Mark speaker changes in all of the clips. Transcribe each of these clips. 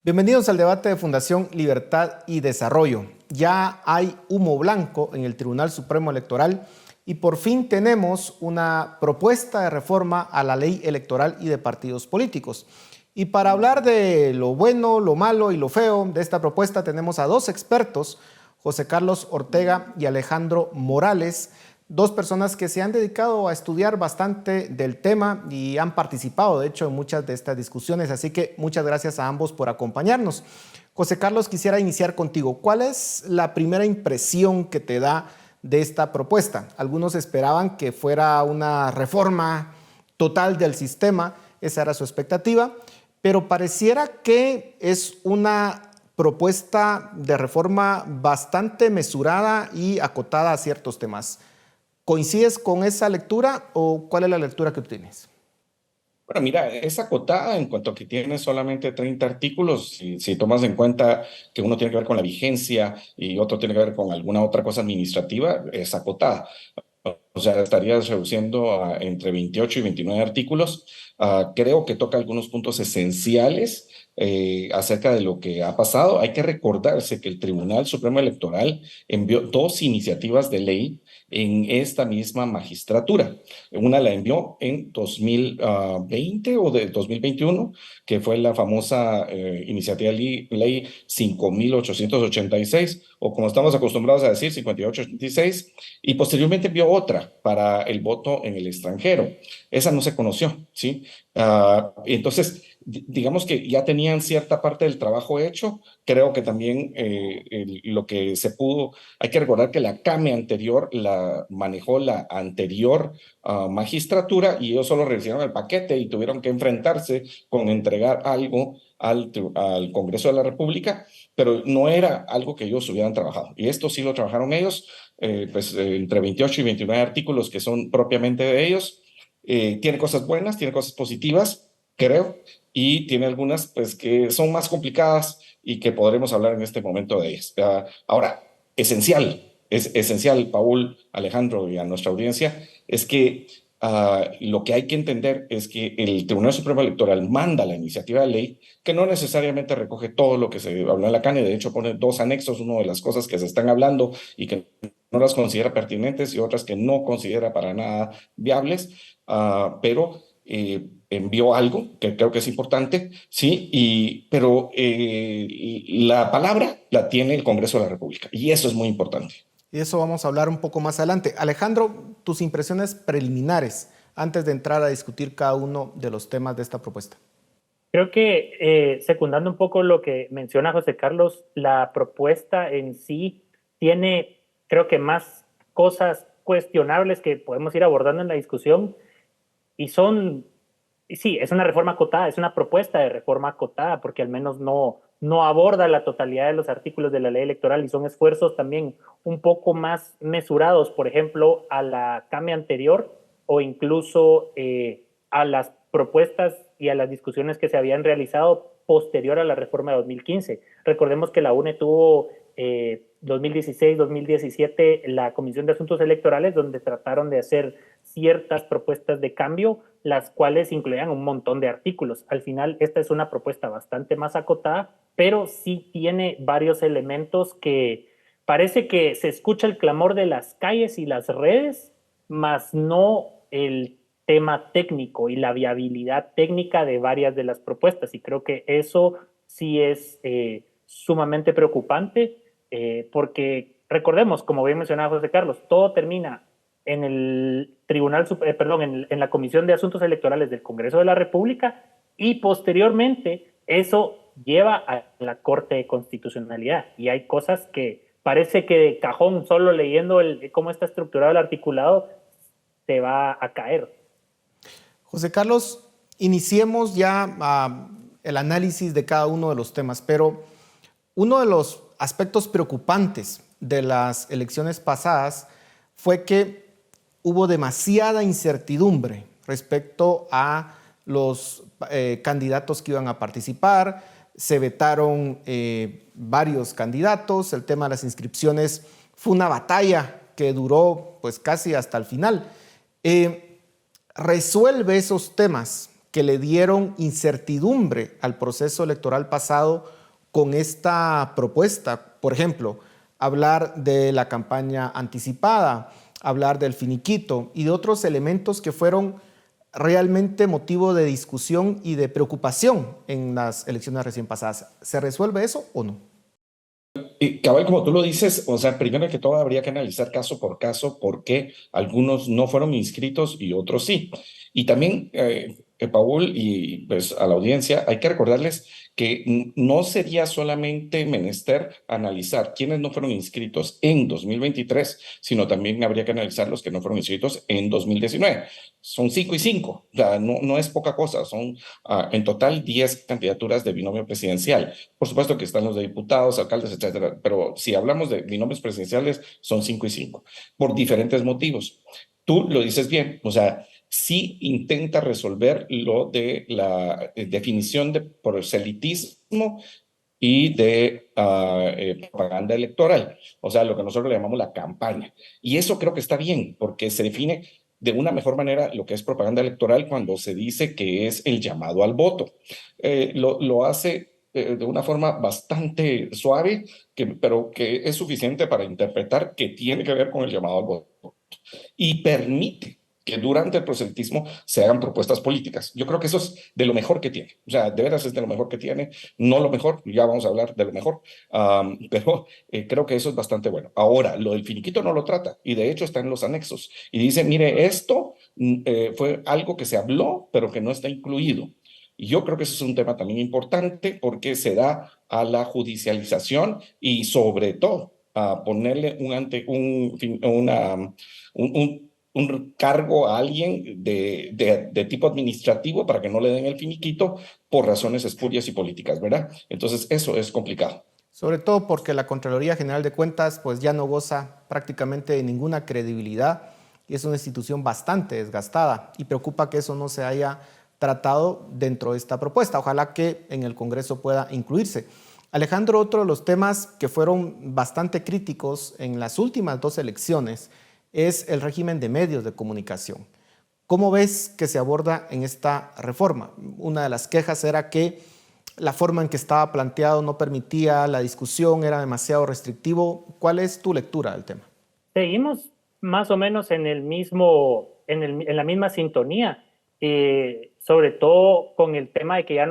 Speaker 1: Bienvenidos al debate de Fundación Libertad y Desarrollo. Ya hay humo blanco en el Tribunal Supremo Electoral y por fin tenemos una propuesta de reforma a la ley electoral y de partidos políticos. Y para hablar de lo bueno, lo malo y lo feo de esta propuesta tenemos a dos expertos, José Carlos Ortega y Alejandro Morales, dos personas que se han dedicado a estudiar bastante del tema y han participado, de hecho, en muchas de estas discusiones. Así que muchas gracias a ambos por acompañarnos. José Carlos, quisiera iniciar contigo. ¿Cuál es la primera impresión que te da de esta propuesta? Algunos esperaban que fuera una reforma total del sistema, esa era su expectativa, pero pareciera que es una propuesta de reforma bastante mesurada y acotada a ciertos temas. ¿Coincides con esa lectura o cuál es la lectura que obtienes?
Speaker 2: Bueno, mira, es acotada en cuanto a que tiene solamente 30 artículos. Si tomas en cuenta que uno tiene que ver con la vigencia y otro tiene que ver con alguna otra cosa administrativa, es acotada. O sea, estarías reduciendo a entre 28 y 29 artículos. Creo que toca algunos puntos esenciales acerca de lo que ha pasado. Hay que recordarse que el Tribunal Supremo Electoral envió dos iniciativas de ley en esta misma magistratura. Una la envió en 2020 o de 2021, que fue la famosa iniciativa ley 5.886, o como estamos acostumbrados a decir, 5886, y posteriormente envió otra para el voto en el extranjero. Esa no se conoció, ¿sí? Entonces, digamos que ya tenían cierta parte del trabajo hecho. Creo que también lo que se pudo, hay que recordar que la CAME anterior la manejó la anterior magistratura y ellos solo revisaron el paquete y tuvieron que enfrentarse con entregar algo al Congreso de la República, pero no era algo que ellos hubieran trabajado. Y esto sí lo trabajaron ellos, entre 28 y 29 artículos que son propiamente de ellos. Tiene cosas buenas, tiene cosas positivas, creo, y tiene algunas pues que son más complicadas y que podremos hablar en este momento de ellas. Ahora, es esencial, Paul, Alejandro y a nuestra audiencia, es que lo que hay que entender es que el Tribunal Supremo Electoral manda la iniciativa de ley que no necesariamente recoge todo lo que se habló en la CANE. De hecho pone dos anexos, uno de las cosas que se están hablando y que no las considera pertinentes y otras que no considera para nada viables, pero envió algo que creo que es importante, ¿sí? Pero la palabra la tiene el Congreso de la República y eso es muy importante.
Speaker 1: Y de eso vamos a hablar un poco más adelante. Alejandro, tus impresiones preliminares antes de entrar a discutir cada uno de los temas de esta propuesta.
Speaker 3: Creo que, secundando un poco lo que menciona José Carlos, la propuesta en sí tiene, creo que, más cosas cuestionables que podemos ir abordando en la discusión y sí, es una reforma acotada, es una propuesta de reforma acotada porque al menos no aborda la totalidad de los artículos de la ley electoral y son esfuerzos también un poco más mesurados, por ejemplo, a la CAME anterior o incluso a las propuestas y a las discusiones que se habían realizado posterior a la reforma de 2015. Recordemos que la UNE tuvo 2016, 2017 la Comisión de Asuntos Electorales, donde trataron de hacer ciertas propuestas de cambio, las cuales incluían un montón de artículos. Al final, esta es una propuesta bastante más acotada, pero sí tiene varios elementos que parece que se escucha el clamor de las calles y las redes, más no el tema técnico y la viabilidad técnica de varias de las propuestas. Y creo que eso sí es sumamente preocupante, porque recordemos, como bien mencionaba José Carlos, todo termina en el Tribunal, en la Comisión de Asuntos Electorales del Congreso de la República y posteriormente eso lleva a la Corte de Constitucionalidad. Y hay cosas que parece que de cajón, solo leyendo cómo está estructurado el articulado, te va a caer.
Speaker 1: José Carlos, iniciemos ya el análisis de cada uno de los temas, pero uno de los aspectos preocupantes de las elecciones pasadas fue que hubo demasiada incertidumbre respecto a los candidatos que iban a participar. Se vetaron varios candidatos. El tema de las inscripciones fue una batalla que duró pues casi hasta el final. Resuelve esos temas que le dieron incertidumbre al proceso electoral pasado con esta propuesta? Por ejemplo, hablar de la campaña anticipada, hablar del finiquito y de otros elementos que fueron realmente motivo de discusión y de preocupación en las elecciones recién pasadas. ¿Se resuelve eso o no?
Speaker 2: Y cabal, como tú lo dices, o sea, primero que todo habría que analizar caso por caso por qué algunos no fueron inscritos y otros sí. Y también, Paul, y pues a la audiencia, hay que recordarles que no sería solamente menester analizar quiénes no fueron inscritos en 2023, sino también habría que analizar los que no fueron inscritos en 2019. Son 5 y 5, o sea, no es poca cosa, son en total 10 candidaturas de binomio presidencial. Por supuesto que están los de diputados, alcaldes, etcétera, pero si hablamos de binomios presidenciales, son 5 y 5, por diferentes motivos. Tú lo dices bien, o sea, sí intenta resolver lo de la definición de proselitismo y de propaganda electoral, o sea, lo que nosotros le llamamos la campaña. Y eso creo que está bien, porque se define de una mejor manera lo que es propaganda electoral cuando se dice que es el llamado al voto. Lo hace de una forma bastante suave, pero que es suficiente para interpretar que tiene que ver con el llamado al voto y permite que durante el proselitismo se hagan propuestas políticas. Yo creo que eso es de lo mejor que tiene. O sea, de veras es de lo mejor que tiene. No lo mejor, ya vamos a hablar de lo mejor, pero creo que eso es bastante bueno. Ahora, lo del finiquito no lo trata y de hecho está en los anexos. Y dice, mire, esto fue algo que se habló, pero que no está incluido. Y yo creo que eso es un tema también importante porque se da a la judicialización y sobre todo a ponerle un cargo a alguien de tipo administrativo para que no le den el finiquito por razones espurias y políticas, ¿verdad? Entonces eso es complicado.
Speaker 1: Sobre todo porque la Contraloría General de Cuentas pues ya no goza prácticamente de ninguna credibilidad y es una institución bastante desgastada y preocupa que eso no se haya tratado dentro de esta propuesta. Ojalá que en el Congreso pueda incluirse. Alejandro, otro de los temas que fueron bastante críticos en las últimas 2 elecciones es el régimen de medios de comunicación. ¿Cómo ves que se aborda en esta reforma? Una de las quejas era que la forma en que estaba planteado no permitía la discusión, era demasiado restrictivo. ¿Cuál es tu lectura del tema?
Speaker 3: Seguimos más o menos en la misma sintonía, sobre todo con el tema de que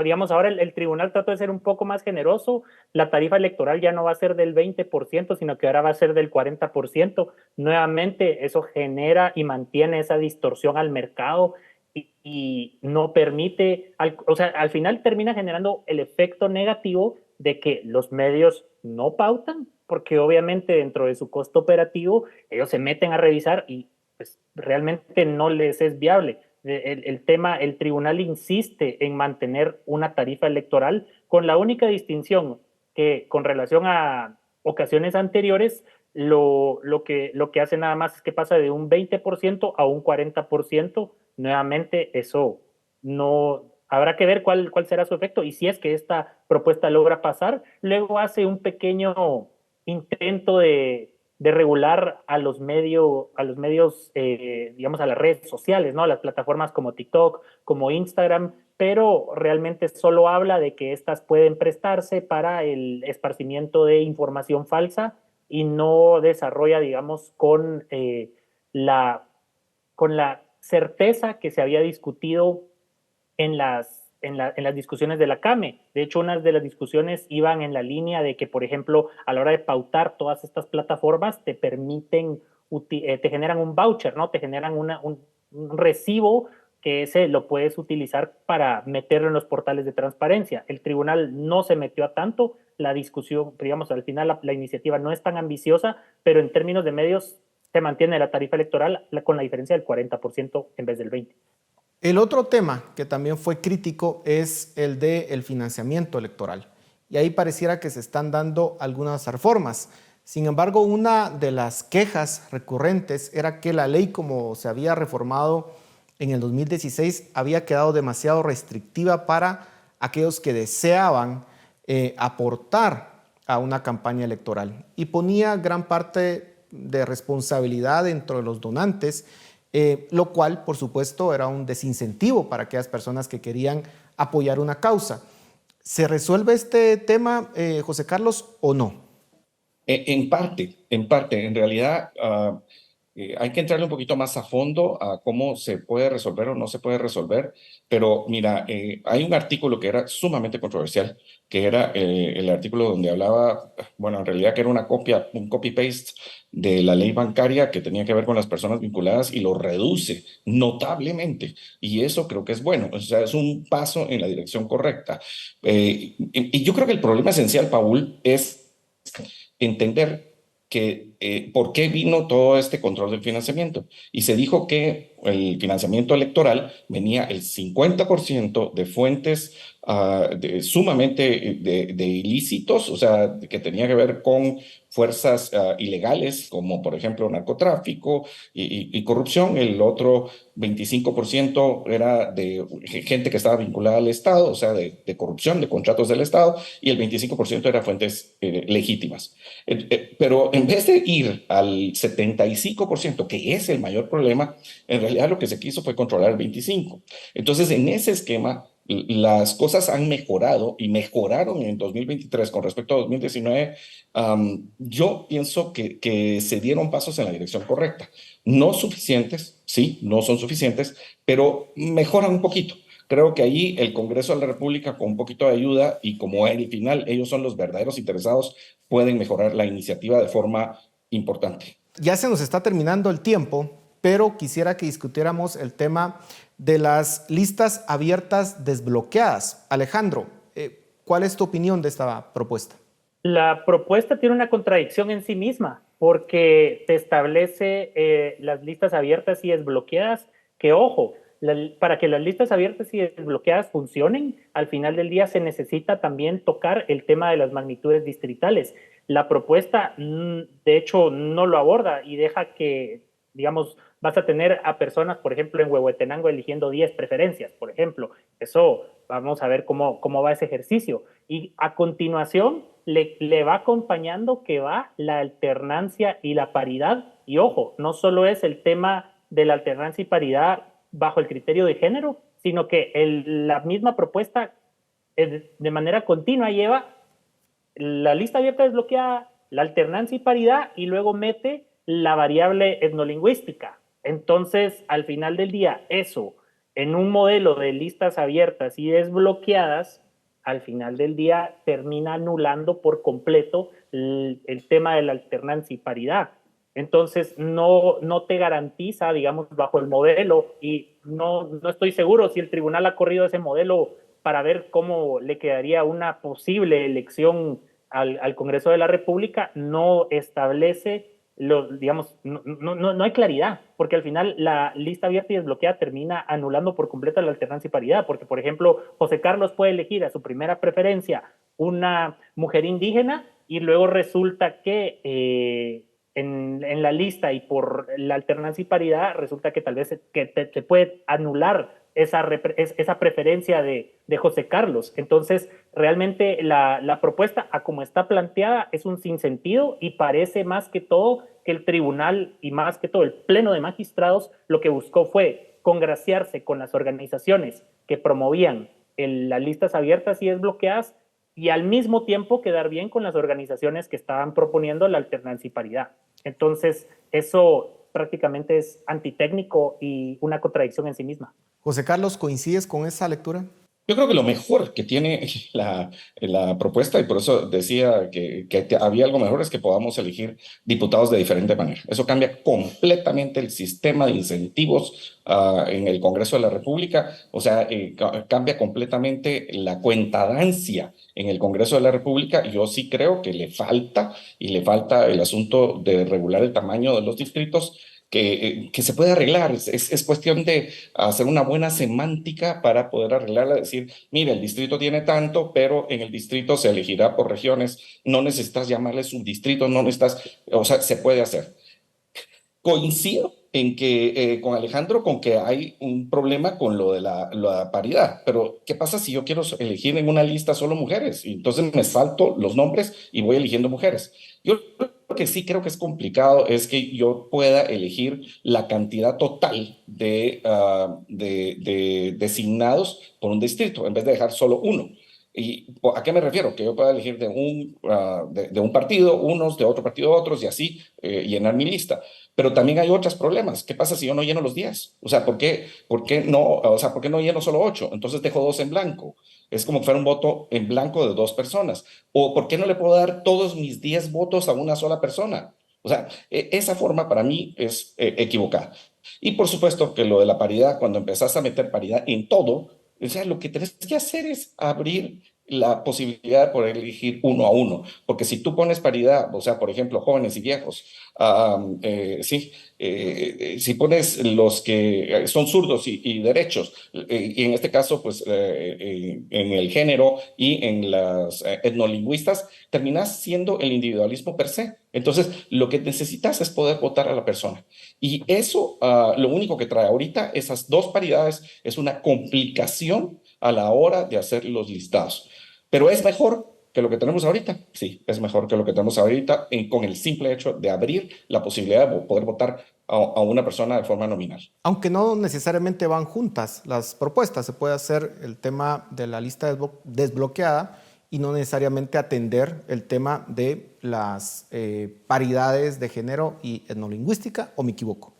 Speaker 3: digamos, ahora el tribunal trató de ser un poco más generoso, la tarifa electoral ya no va a ser del 20%, sino que ahora va a ser del 40%. Nuevamente, eso genera y mantiene esa distorsión al mercado y no permite, o sea, al final termina generando el efecto negativo de que los medios no pautan, porque obviamente dentro de su costo operativo ellos se meten a revisar y pues realmente no les es viable. El tribunal insiste en mantener una tarifa electoral con la única distinción que con relación a ocasiones anteriores, lo que hace nada más es que pasa de un 20% a un 40%. Nuevamente, eso no, habrá que ver cuál será su efecto y si es que esta propuesta logra pasar, luego hace un pequeño intento de regular a los medios, digamos, a las redes sociales, ¿no? A las plataformas como TikTok, como Instagram, pero realmente solo habla de que estas pueden prestarse para el esparcimiento de información falsa y no desarrolla, digamos, con la certeza que se había discutido en las discusiones de la CAME. De hecho, unas de las discusiones iban en la línea de que, por ejemplo, a la hora de pautar todas estas plataformas, te permiten, te generan un voucher, ¿no? Te generan un recibo que ese lo puedes utilizar para meterlo en los portales de transparencia. El tribunal no se metió a tanto, la discusión, digamos, al final la iniciativa no es tan ambiciosa, pero en términos de medios se mantiene la tarifa electoral con la diferencia del 40% en vez del 20%.
Speaker 1: El otro tema que también fue crítico es el del financiamiento electoral. Y ahí pareciera que se están dando algunas reformas. Sin embargo, una de las quejas recurrentes era que la ley, como se había reformado en el 2016, había quedado demasiado restrictiva para aquellos que deseaban aportar a una campaña electoral. Y ponía gran parte de responsabilidad dentro de los donantes, lo cual, por supuesto, era un desincentivo para aquellas personas que querían apoyar una causa. ¿Se resuelve este tema, José Carlos, o no?
Speaker 2: En parte, en parte. En realidad, hay que entrarle un poquito más a fondo a cómo se puede resolver o no se puede resolver. Pero mira, hay un artículo que era sumamente controversial, que era el artículo donde hablaba, bueno, en realidad que era una copia, un copy-paste de la ley bancaria que tenía que ver con las personas vinculadas y lo reduce notablemente. Y eso creo que es bueno, o sea, es un paso en la dirección correcta. Y yo creo que el problema esencial, Paul, es entender que por qué vino todo este control del financiamiento. Y se dijo que el financiamiento electoral venía el 50% de fuentes sumamente de ilícitos, o sea, que tenía que ver con fuerzas ilegales, como por ejemplo narcotráfico y corrupción. El otro 25% era de gente que estaba vinculada al Estado, o sea, de corrupción, de contratos del Estado, y el 25% era fuentes legítimas. Pero en vez de ir al 75%, que es el mayor problema, en realidad lo que se quiso fue controlar el 25%. Entonces, en ese esquema, las cosas han mejorado y mejoraron en 2023 con respecto a 2019. Yo pienso que se dieron pasos en la dirección correcta. No suficientes, sí, no son suficientes, pero mejoran un poquito. Creo que ahí el Congreso de la República, con un poquito de ayuda y como al final ellos son los verdaderos interesados, pueden mejorar la iniciativa de forma importante.
Speaker 1: Ya se nos está terminando el tiempo, pero quisiera que discutiéramos el tema de las listas abiertas desbloqueadas. Alejandro, ¿cuál es tu opinión de esta propuesta?
Speaker 3: La propuesta tiene una contradicción en sí misma, porque te establece las listas abiertas y desbloqueadas, que ojo, para que las listas abiertas y desbloqueadas funcionen, al final del día se necesita también tocar el tema de las magnitudes distritales. La propuesta, de hecho, no lo aborda y deja que, digamos, vas a tener a personas, por ejemplo, en Huehuetenango eligiendo 10 preferencias, por ejemplo. Eso, vamos a ver cómo va ese ejercicio. Y a continuación le va acompañando que va la alternancia y la paridad. Y ojo, no solo es el tema de la alternancia y paridad bajo el criterio de género, sino que la misma propuesta de manera continua lleva la lista abierta desbloqueada, la alternancia y paridad, y luego mete la variable etnolingüística. Entonces, al final del día, eso, en un modelo de listas abiertas y desbloqueadas, al final del día termina anulando por completo el tema de la alternancia y paridad. Entonces, no te garantiza, digamos, bajo el modelo, y no estoy seguro si el tribunal ha corrido ese modelo para ver cómo le quedaría una posible elección al Congreso de la República, no establece, digamos, no hay claridad, porque al final la lista abierta y desbloqueada termina anulando por completo la alternancia y paridad, porque, por ejemplo, José Carlos puede elegir a su primera preferencia una mujer indígena y luego resulta que en la lista y por la alternancia y paridad resulta que tal vez que te puede anular esa preferencia de José Carlos. Entonces, realmente la propuesta, a como está planteada, es un sinsentido y parece más que todo que el tribunal y más que todo el pleno de magistrados lo que buscó fue congraciarse con las organizaciones que promovían las listas abiertas y desbloqueadas y al mismo tiempo quedar bien con las organizaciones que estaban proponiendo la alternancia y paridad. Entonces, eso prácticamente es antitécnico y una contradicción en sí misma.
Speaker 1: José Carlos, ¿coincides con esa lectura?
Speaker 2: Yo creo que lo mejor que tiene la propuesta, y por eso decía que había algo mejor, es que podamos elegir diputados de diferente manera. Eso cambia completamente el sistema de incentivos en el Congreso de la República, o sea, cambia completamente la cuentadancia en el Congreso de la República. Yo sí creo que le falta el asunto de regular el tamaño de los distritos, que se puede arreglar. Es cuestión de hacer una buena semántica para poder arreglarla, decir, mira, el distrito tiene tanto, pero en el distrito se elegirá por regiones, no necesitas llamarle subdistrito, no necesitas, o sea, se puede hacer. Coincido en que con Alejandro, con que hay un problema con lo de la paridad, pero ¿qué pasa si yo quiero elegir en una lista solo mujeres? Y entonces me salto los nombres y voy eligiendo mujeres. Yo lo que sí creo que es complicado es que yo pueda elegir la cantidad total de designados por un distrito, en vez de dejar solo uno. ¿A qué me refiero? Que yo pueda elegir de un partido unos, de otro partido otros y así llenar mi lista. Pero también hay otros problemas. ¿Qué pasa si yo no lleno los 10? O sea, ¿por qué no, o sea, ¿por qué no lleno solo 8? Entonces dejo 2 en blanco. Es como que fuera un voto en blanco de 2 personas. ¿O por qué no le puedo dar todos mis 10 votos a una sola persona? O sea, esa forma para mí es equivocada. Y por supuesto que lo de la paridad, cuando empezás a meter paridad en todo, o sea, lo que tenés que hacer es abrir la posibilidad de poder elegir uno a uno, porque si tú pones paridad, o sea, por ejemplo, jóvenes y viejos, sí, si pones los que son zurdos y derechos, y en este caso, pues en el género y en las etnolingüistas, terminas siendo el individualismo per se. Entonces, lo que necesitas es poder votar a la persona. Y eso, lo único que trae ahorita, esas dos paridades, es una complicación a la hora de hacer los listados. Pero es mejor que lo que tenemos ahorita. Sí, es mejor que lo que tenemos ahorita con el simple hecho de abrir la posibilidad de poder votar a una persona de forma nominal.
Speaker 1: Aunque no necesariamente van juntas las propuestas, se puede hacer el tema de la lista desbloqueada y no necesariamente atender el tema de las paridades de género y etnolingüística, ¿o me equivoco?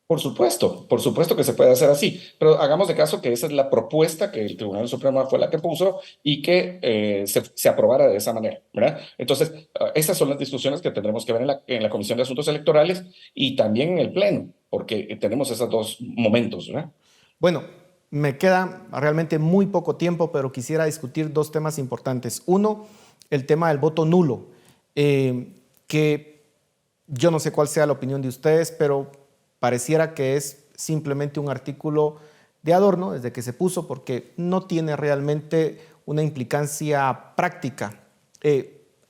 Speaker 2: Por supuesto que se puede hacer así, pero hagamos de caso que esa es la propuesta que el Tribunal Supremo fue la que puso y que se aprobara de esa manera, ¿verdad? Entonces, esas son las discusiones que tendremos que ver en la Comisión de Asuntos Electorales y también en el Pleno, porque tenemos esos dos momentos, ¿verdad?
Speaker 1: Bueno, me queda realmente muy poco tiempo, pero quisiera discutir dos temas importantes. Uno, el tema del voto nulo, que yo no sé cuál sea la opinión de ustedes, pero pareciera que es simplemente un artículo de adorno desde que se puso porque no tiene realmente una implicancia práctica.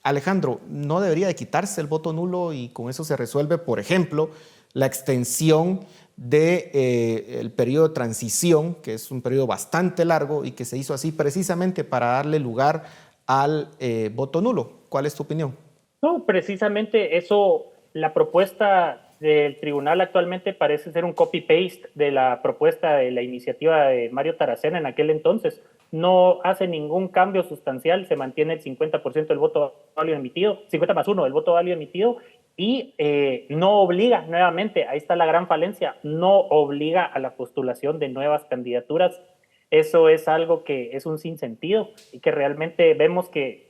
Speaker 1: Alejandro, ¿no debería de quitarse el voto nulo y con eso se resuelve, por ejemplo, la extensión del periodo de transición, que es un periodo bastante largo y que se hizo así precisamente para darle lugar al voto nulo? ¿Cuál es tu opinión?
Speaker 3: No, precisamente eso, la propuesta del tribunal actualmente parece ser un copy-paste de la propuesta de la iniciativa de Mario Taracena en aquel entonces. No hace ningún cambio sustancial, se mantiene el 50% del voto válido emitido, 50+1 del voto válido emitido, y no obliga, nuevamente, ahí está la gran falencia, no obliga a la postulación de nuevas candidaturas. Eso es algo que es un sinsentido y que realmente vemos que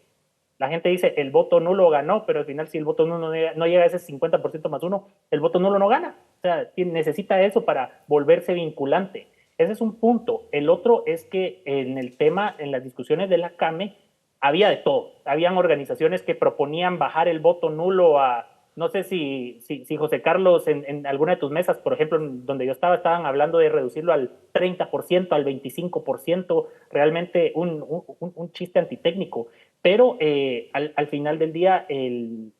Speaker 3: la gente dice el voto nulo ganó, pero al final si el voto nulo no llega a ese 50%+1, el voto nulo no gana. O sea, necesita eso para volverse vinculante. Ese es un punto. El otro es que en el tema, en las discusiones de la CAME, había de todo. Habían organizaciones que proponían bajar el voto nulo a, no sé si José Carlos, en alguna de tus mesas, por ejemplo, donde yo estaba, estaban hablando de reducirlo al 30%, al 25%, realmente un chiste antitécnico. Pero al final del día,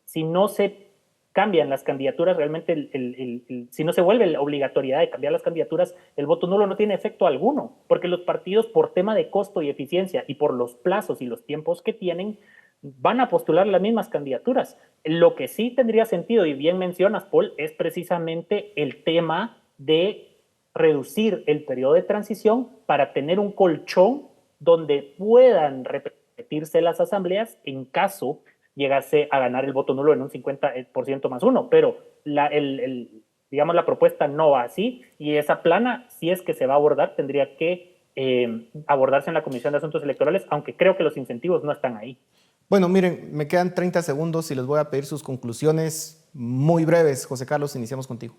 Speaker 3: si no se cambian las candidaturas, realmente si no se vuelve la obligatoriedad de cambiar las candidaturas, el voto nulo no tiene efecto alguno, porque los partidos por tema de costo y eficiencia y por los plazos y los tiempos que tienen, van a postular las mismas candidaturas. Lo que sí tendría sentido, y bien mencionas, Paul, es precisamente el tema de reducir el periodo de transición para tener un colchón donde puedan repetirse las asambleas en caso llegase a ganar el voto nulo en un 50%+1, pero digamos la propuesta no va así y esa plana, si es que se va a abordar, tendría que abordarse en la Comisión de Asuntos Electorales, aunque creo que los incentivos no están ahí.
Speaker 1: Bueno, miren, me quedan 30 segundos y les voy a pedir sus conclusiones muy breves. José Carlos, iniciamos contigo.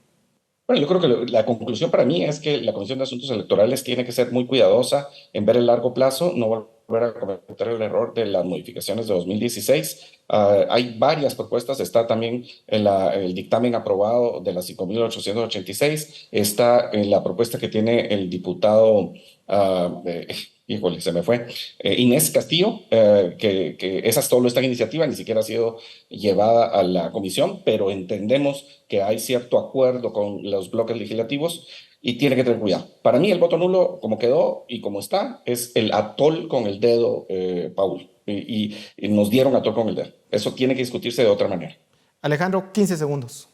Speaker 2: Bueno, yo creo que la conclusión para mí es que la Comisión de Asuntos Electorales tiene que ser muy cuidadosa en ver el largo plazo, no volver a cometer el error de las modificaciones de 2016. Hay varias propuestas, está también en el dictamen aprobado de la 5.886, está en la propuesta que tiene el diputado, híjole, se me fue, Inés Castillo, que esa solo está en iniciativa, ni siquiera ha sido llevada a la comisión, pero entendemos que hay cierto acuerdo con los bloques legislativos y tiene que tener cuidado. Para mí el voto nulo, como quedó y como está, es el atol con el dedo, Paul, y nos dieron atol con el dedo. Eso tiene que discutirse de otra manera.
Speaker 1: Alejandro, 15 segundos.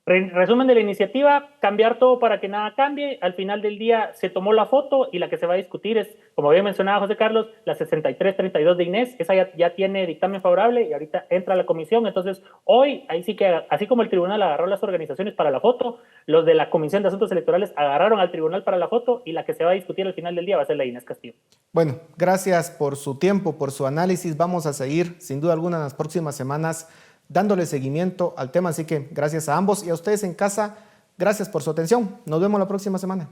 Speaker 3: Resumen de la iniciativa, cambiar todo para que nada cambie. Al final del día se tomó la foto y la que se va a discutir es, como había mencionado José Carlos, la 6332 de Inés. Esa ya tiene dictamen favorable y ahorita entra a la comisión. Entonces, hoy, ahí sí que, así como el tribunal agarró las organizaciones para la foto, los de la Comisión de Asuntos Electorales agarraron al tribunal para la foto y la que se va a discutir al final del día va a ser la de Inés Castillo.
Speaker 1: Bueno, gracias por su tiempo, por su análisis. Vamos a seguir, sin duda alguna, en las próximas semanas dándole seguimiento al tema. Así que gracias a ambos y a ustedes en casa, gracias por su atención. Nos vemos la próxima semana.